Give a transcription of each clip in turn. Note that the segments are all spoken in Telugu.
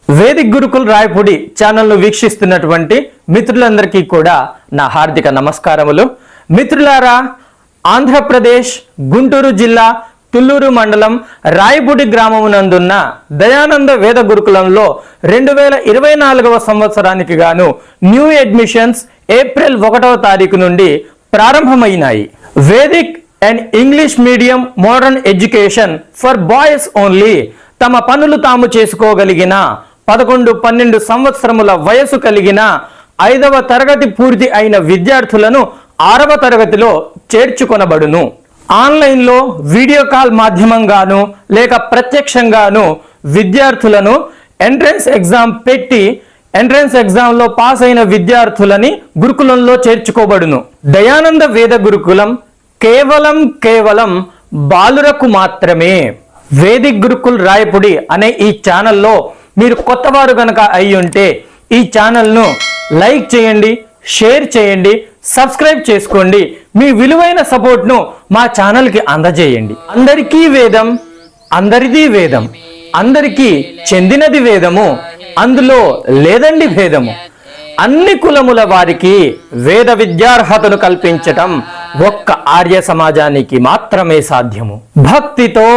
వేదిక్ గురుకుల్ రాయపూడి ఛానల్ను వీక్షిస్తున్నటువంటి మిత్రులందరికీ కూడా నా హార్దిక నమస్కారములు. మిత్రులారా, ఆంధ్రప్రదేశ్ గుంటూరు జిల్లా తుళ్ళూరు మండలం రాయపూడి గ్రామమునందున్న దయానంద వేద గురుకులంలో 2024వ సంవత్సరానికి గాను న్యూ అడ్మిషన్స్ ఏప్రిల్ 1వ తారీఖు నుండి ప్రారంభమైనాయి. Vedic and English medium modern education for boys only తమ పనులు తాము చేసుకోగలిగిన 11-12 సంవత్సరముల వయసు కలిగిన 5వ తరగతి పూర్తి అయిన విద్యార్థులను 6వ తరగతిలో చేర్చుకొనబడును. ఆన్లైన్లో వీడియో కాల్ మాధ్యమంగాను లేక ప్రత్యక్షంగాను విద్యార్థులను ఎంట్రన్స్ ఎగ్జామ్ పెట్టి ఎంట్రన్స్ ఎగ్జామ్లో పాస్ అయిన విద్యార్థులని గురుకులంలో చేర్చుకోబడును. దయానంద వేద గురుకులం కేవలం బాలురకు మాత్రమే. వేదిక్ గురుకుల్ రాయపూడి అనే ఈ ఛానల్లో మీరు కొత్తవారు గనక అయి ఉంటే ఈ ఛానల్ను లైక్ చేయండి, షేర్ చేయండి, సబ్స్క్రైబ్ చేసుకోండి. మీ విలువైన సపోర్ట్ను మా ఛానల్కి అందజేయండి. అందరికీ వేదం, అందరిది వేదం, అందరికీ చెందినది వేదము, అందులో లేదండి భేదము. అన్ని కులముల వారికి వేద విద్యార్హతను కల్పించటం ఒక్క ఆర్య సమాజానికి మాత్రమే సాధ్యము. భక్తితో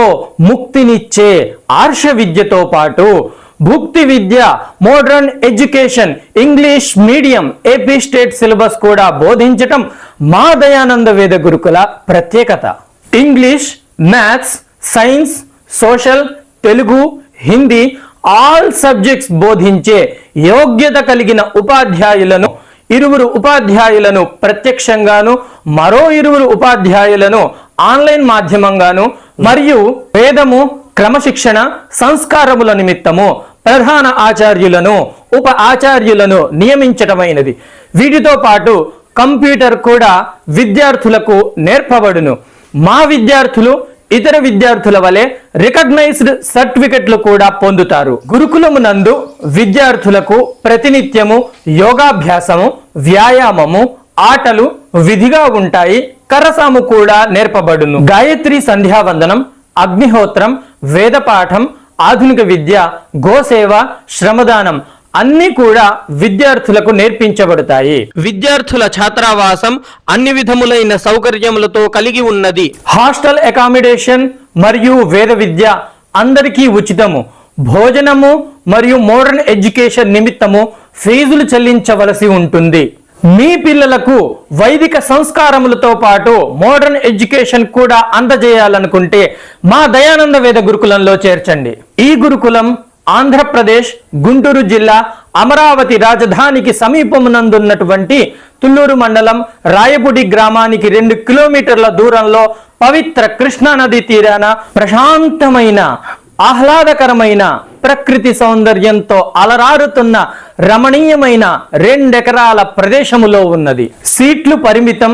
ముక్తినిచ్చే ఆర్ష విద్యతో పాటు భుక్తి విద్య, modern education, English medium, AP state syllabus కూడా బోధించటం మా దయానంద వేద గురుకుల ప్రత్యేకత. English, maths, science, social, Telugu, Hindi all subjects బోధించే యోగ్యత కలిగిన ఉపాధ్యాయులను 2 ఉపాధ్యాయులను ప్రత్యక్షంగాను మరో 2 ఉపాధ్యాయులను ఆన్లైన్ మాధ్యమంగాను మరియు వేదము, క్రమశిక్షణ, సంస్కారముల నిమిత్తము ప్రధాన ఆచార్యులను ఉప ఆచార్యులను నియమించటమైనది. వీటితో పాటు కంప్యూటర్ కూడా విద్యార్థులకు నేర్పబడును. మా విద్యార్థులు ఇతర విద్యార్థుల వలె రికగ్నైజ్డ్ సర్టిఫికెట్లు కూడా పొందుతారు. గురుకులమునందు విద్యార్థులకు ప్రతినిత్యము యోగాభ్యాసము, వ్యాయామము, ఆటలు విధిగా ఉంటాయి. కరసాము కూడా నేర్పబడును. గాయత్రి సంధ్యావందనం, అగ్నిహోత్రం, వేదపాఠం, ఆధునిక విద్య, గోసేవ, శ్రమదానం అన్ని కూడా విద్యార్థులకు నేర్పించబడతాయి. విద్యార్థుల ఛాత్రావాసం అన్ని విధములైన సౌకర్యములతో కలిగి ఉన్నది. హాస్టల్ అకామిడేషన్ మరియు వేద విద్య అందరికీ ఉచితము. భోజనము మరియు మోడర్న్ ఎడ్యుకేషన్ నిమిత్తము ఫీజులు చెల్లించవలసి ఉంటుంది. మీ పిల్లలకు వైదిక సంస్కారములతో పాటు మోడర్న్ ఎడ్యుకేషన్ కూడా అందజేయాలనుకుంటే మా దయానంద వేద గురుకులంలో చేర్చండి. ఈ గురుకులం ఆంధ్రప్రదేశ్ గుంటూరు జిల్లా అమరావతి రాజధానికి సమీపమునందున్నటువంటి తుళ్ళూరు మండలం రాయపూడి గ్రామానికి 2 కిలోమీటర్ల దూరంలో పవిత్ర కృష్ణానది తీరాన ప్రశాంతమైన ఆహ్లాదకరమైన ప్రకృతి సౌందర్యంతో అలరారుతున్న రమణీయమైన 2 ఎకరాల ప్రదేశములో ఉన్నది. సీట్లు పరిమితం.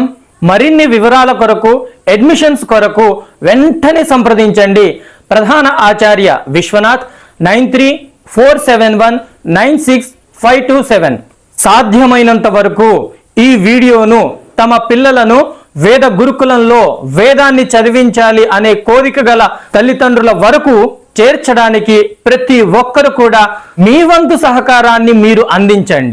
మరిన్ని వివరాల కొరకు, అడ్మిషన్స్ కొరకు వెంటనే సంప్రదించండి. ప్రధాన ఆచార్య విశ్వనాథ్ 9347196527. సాధ్యమైనంత వరకు ఈ వీడియోను తమ పిల్లలను వేద గురుకులంలో వేదాన్ని చదివించాలి అనే కోరిక గల తల్లిదండ్రుల వరకు చేర్చడానికి ప్రతి ఒక్కరు కూడా మీ వంతు సహకారాన్ని మీరు అందించండి.